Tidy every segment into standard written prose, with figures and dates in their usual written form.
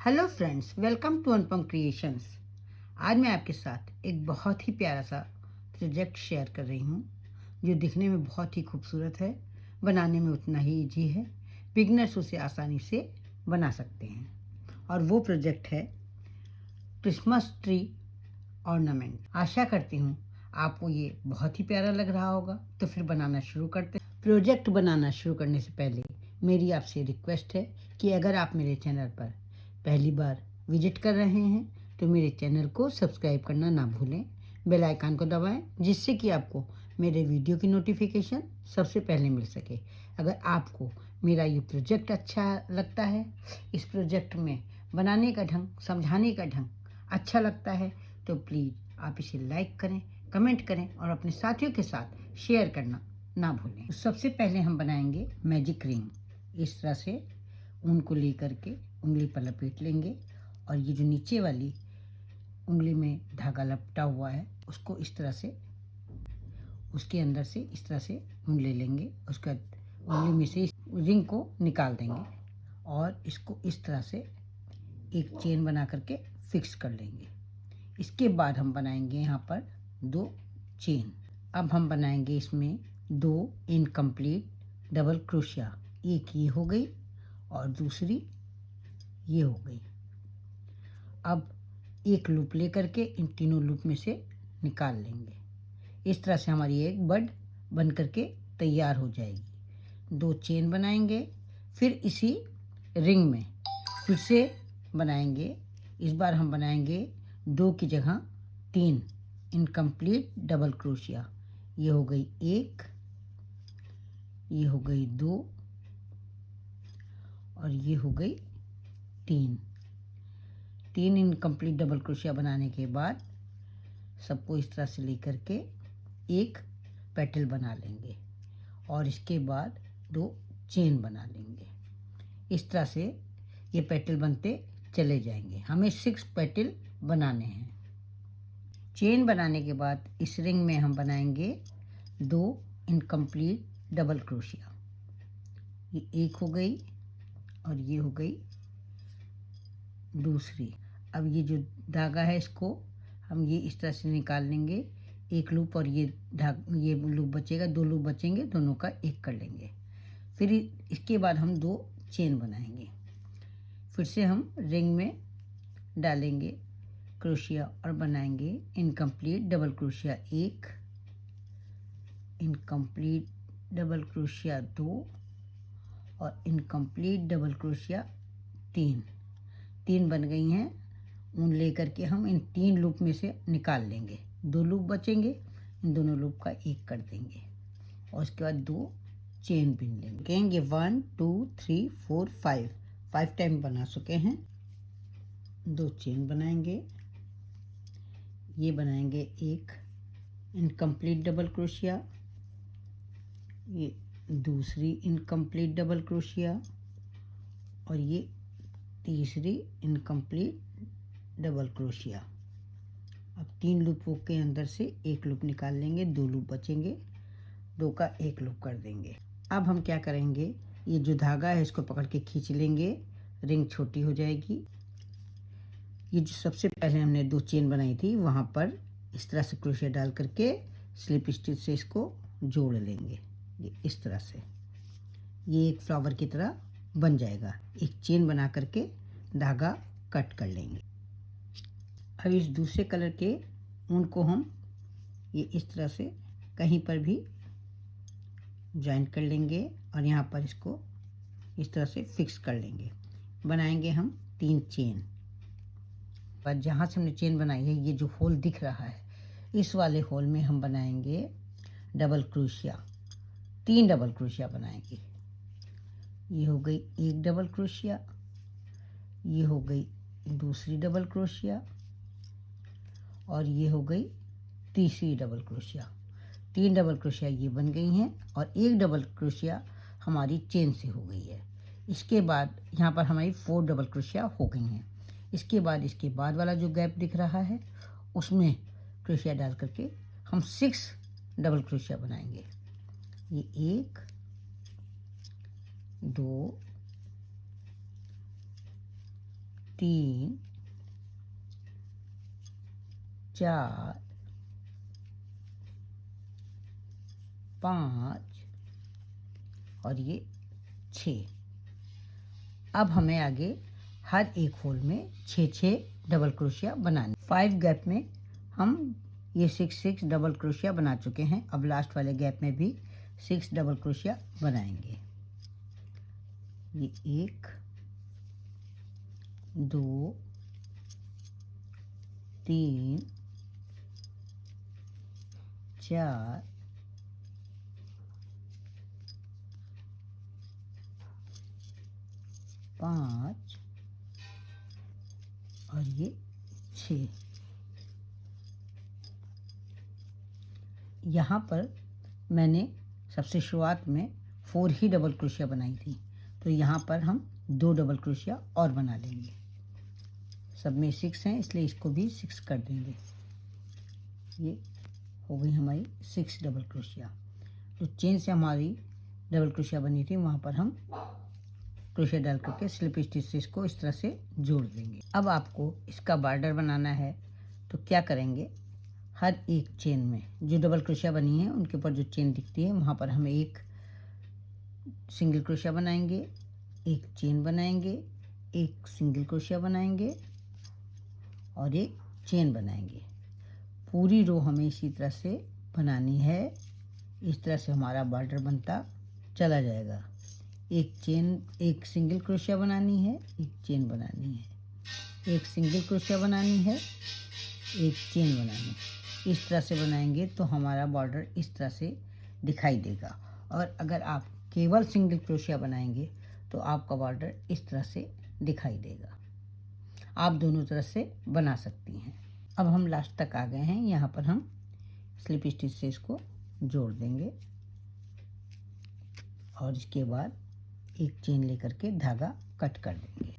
Hello friends, welcome to Anupam creations. आज मैं आपके साथ एक बहुत ही प्यारा सा प्रोजेक्ट शेयर कर रही हूँ जो दिखने में बहुत ही खूबसूरत है, बनाने में उतना ही इजी है। बिगनर्स उसे आसानी से बना सकते हैं और वो प्रोजेक्ट है क्रिसमस ट्री ऑर्नामेंट। आशा करती हूँ आपको ये बहुत ही प्यारा लग रहा होगा। तो फिर बनाना शुरू करते हैं। प्रोजेक्ट बनाना शुरू करने से पहले मेरी आपसे रिक्वेस्ट है कि अगर आप मेरे चैनल पर पहली बार विजिट कर रहे हैं तो मेरे चैनल को सब्सक्राइब करना ना भूलें। बेल आइकन को दबाएं जिससे कि आपको मेरे वीडियो की नोटिफिकेशन सबसे पहले मिल सके। अगर आपको मेरा ये प्रोजेक्ट अच्छा लगता है, इस प्रोजेक्ट में बनाने का ढंग, समझाने का ढंग अच्छा लगता है तो प्लीज़ आप इसे लाइक करें, कमेंट करें और अपने साथियों के साथ शेयर करना ना भूलें। सबसे पहले हम बनाएंगे मैजिक रिंग। इस तरह से ऊन को लेकर के उंगली पर लपेट लेंगे और ये जो नीचे वाली उंगली में धागा लपटा हुआ है उसको इस तरह से उसके अंदर से इस तरह से ऊन ले लेंगे। उसके बाद उंगली में से इस रिंग को निकाल देंगे और इसको इस तरह से एक चेन बना करके फिक्स कर लेंगे। इसके बाद हम बनाएंगे यहाँ पर 2 चेन। अब हम बनाएंगे इसमें 2 इनकम्प्लीट डबल क्रोशिया। एक ये हो गई और दूसरी ये हो गई। अब एक लूप लेकर के इन तीनों लूप में से निकाल लेंगे। इस तरह से हमारी एक बड बन करके तैयार हो जाएगी। 2 चेन बनाएंगे, फिर इसी रिंग में फिर से बनाएंगे। इस बार हम बनाएंगे 2 की जगह 3 इनकम्प्लीट डबल क्रोशिया। ये हो गई 1, ये हो गई 2 और ये हो गई 3। 3 इनकम्प्लीट डबल क्रोशिया बनाने के बाद सबको इस तरह से लेकर के एक पेटल बना लेंगे और इसके बाद 2 चेन बना लेंगे। इस तरह से ये पेटल बनते चले जाएंगे। हमें 6 पेटल बनाने हैं। चेन बनाने के बाद इस रिंग में हम बनाएंगे 2 इनकम्प्लीट डबल क्रोशिया। ये एक हो गई और ये हो गई दूसरी। अब ये जो धागा है इसको हम ये इस तरह से निकाल लेंगे। एक लूप और ये लूप बचेगा, 2 लूप बचेंगे, दोनों का एक कर लेंगे। फिर इसके बाद हम 2 चेन बनाएंगे। फिर से हम रिंग में डालेंगे क्रोशिया और बनाएंगे incomplete double crochet 1, incomplete double crochet 2 और इनकम्प्लीट डबल क्रोशिया 3। 3 बन गई हैं। ऊन लेकर के हम इन 3 लूप में से निकाल लेंगे। 2 लूप बचेंगे, इन दोनों लूप का एक कर देंगे और उसके बाद 2 चेन बिन लेंगे। 1 2 3 4 5 टाइम बना चुके हैं। 2 चेन बनाएंगे। ये बनाएंगे एक इनकम्प्लीट डबल क्रोशिया, ये दूसरी इनकम्प्लीट डबल क्रोशिया और ये तीसरी इनकम्प्लीट डबल क्रोशिया। अब 3 लूपों के अंदर से एक लूप निकाल लेंगे, 2 लूप बचेंगे, 2 का एक लूप कर देंगे। अब हम क्या करेंगे, ये जो धागा है इसको पकड़ के खींच लेंगे, रिंग छोटी हो जाएगी। ये जो सबसे पहले हमने 2 चेन बनाई थी वहाँ पर इस तरह से क्रोशिया डाल करके स्लिप स्टिच से इसको जोड़ लेंगे। ये इस तरह से ये एक फ्लावर की तरह बन जाएगा। एक चेन बना करके धागा कट कर लेंगे। अब इस दूसरे कलर के ऊन को हम ये इस तरह से कहीं पर भी ज्वाइन कर लेंगे और यहाँ पर इसको इस तरह से फिक्स कर लेंगे। बनाएंगे हम 3 चेन। पर जहाँ से हमने चेन बनाई है ये जो होल दिख रहा है इस वाले होल में हम बनाएंगे डबल क्रोशिया। 3 डबल क्रोशिया बनाएंगे। ये हो गई एक डबल क्रोशिया, ये हो गई दूसरी डबल क्रोशिया और ये हो गई तीसरी डबल क्रोशिया। 3 डबल क्रोशिया ये बन गई हैं और एक डबल क्रोशिया हमारी चेन से हो गई है। इसके बाद यहाँ पर हमारी 4 डबल क्रोशिया हो गई हैं। इसके बाद वाला जो गैप दिख रहा है उसमें क्रोशिया डाल करके हम 6 डबल क्रोशिया बनाएंगे। ये 1 2 3 4 5 और ये 6। अब हमें आगे हर एक होल में 6 डबल क्रोशिया बनाने। 5 गैप में हम ये 6 डबल क्रोशिया बना चुके हैं। अब लास्ट वाले गैप में भी 6 डबल क्रोशिया बनाएंगे। ये 1 2 3 4 5 और ये 6। यहाँ पर मैंने सबसे शुरुआत में 4 ही डबल क्रोशिया बनाई थी, तो यहाँ पर हम 2 डबल क्रोशिया और बना लेंगे। सब में 6 हैं इसलिए इसको भी 6 कर देंगे। ये हो गई हमारी 6 डबल क्रोशिया। तो चेन से हमारी डबल क्रोशिया बनी थी वहाँ पर हम क्रोशिया डाल करके स्लिप स्टिच से इसको इस तरह से जोड़ देंगे। अब आपको इसका बॉर्डर बनाना है तो क्या करेंगे, हर एक चेन में जो डबल क्रोशिया बनी है उनके ऊपर जो चेन दिखती है वहाँ पर हम एक सिंगल क्रोशिया बनाएंगे, एक चेन बनाएंगे, एक सिंगल क्रोशिया बनाएंगे और एक चेन बनाएंगे। पूरी रो हमें इसी तरह से बनानी है। इस तरह से हमारा बॉर्डर बनता चला जाएगा। एक चेन, एक सिंगल क्रोशिया बनानी है, एक चेन बनानी है, एक सिंगल क्रोशिया बनानी है, एक चेन बनानी है। इस तरह से बनाएंगे तो हमारा बॉर्डर इस तरह से दिखाई देगा। और अगर आप केवल सिंगल क्रोशिया बनाएंगे तो आपका बॉर्डर इस तरह से दिखाई देगा। आप दोनों तरह से बना सकती हैं। अब हम लास्ट तक आ गए हैं। यहाँ पर हम स्लिप स्टिच से इसको जोड़ देंगे और इसके बाद एक चेन लेकर के धागा कट कर देंगे।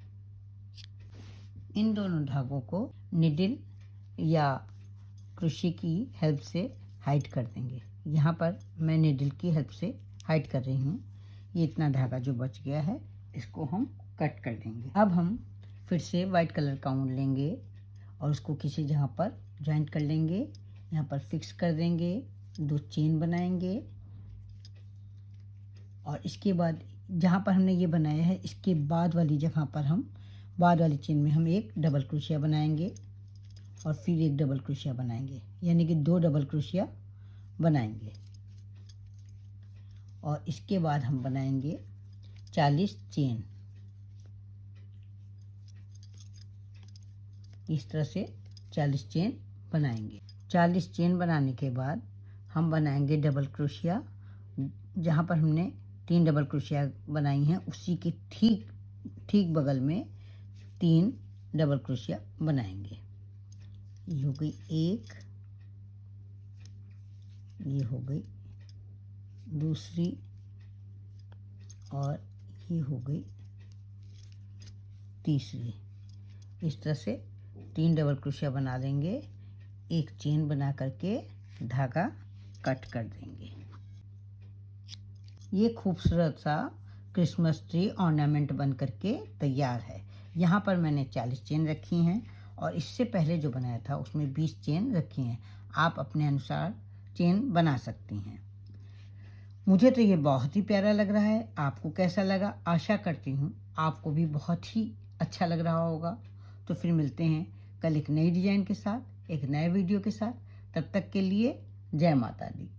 इन दोनों धागों को निडिल या क्रोशे की हेल्प से हाइड कर देंगे। यहाँ पर मैं निडिल की हेल्प से हाइड कर रही हूँ। ये इतना धागा जो बच गया है इसको हम कट कर देंगे। अब हम फिर से वाइट कलर का ऊन लेंगे और उसको किसी जगह पर जॉइंट कर लेंगे। यहाँ पर फिक्स कर देंगे, 2 चेन बनाएंगे और इसके बाद जहाँ पर हमने ये बनाया है इसके बाद वाली जगह पर हम बाद वाली चेन में हम एक डबल क्रोशिया बनाएंगे और फिर एक डबल क्रोशिया बनाएंगे, यानी कि 2 डबल क्रोशिया बनाएंगे। और इसके बाद हम बनाएंगे 40 चेन। इस तरह से 40 चेन बनाएंगे। 40 चेन बनाने के बाद हम बनाएंगे डबल क्रोशिया। जहाँ पर हमने 3 डबल क्रोशिया बनाई हैं उसी के ठीक बगल में 3 डबल क्रोशिया बनाएंगे। ये हो गई 1, ये हो गई दूसरी और ये हो गई तीसरी। इस तरह से 3 डबल क्रोशिया बना देंगे, एक चेन बना करके धागा कट कर देंगे। ये खूबसूरत सा क्रिसमस ट्री ऑर्नामेंट बन करके तैयार है। यहाँ पर मैंने 40 चेन रखी हैं और इससे पहले जो बनाया था उसमें 20 चेन रखी हैं। आप अपने अनुसार चेन बना सकती हैं। मुझे तो ये बहुत ही प्यारा लग रहा है। आपको कैसा लगा? आशा करती हूँ आपको भी बहुत ही अच्छा लग रहा होगा। तो फिर मिलते हैं कल एक नई डिज़ाइन के साथ, एक नए वीडियो के साथ। तब तक के लिए जय माता दी।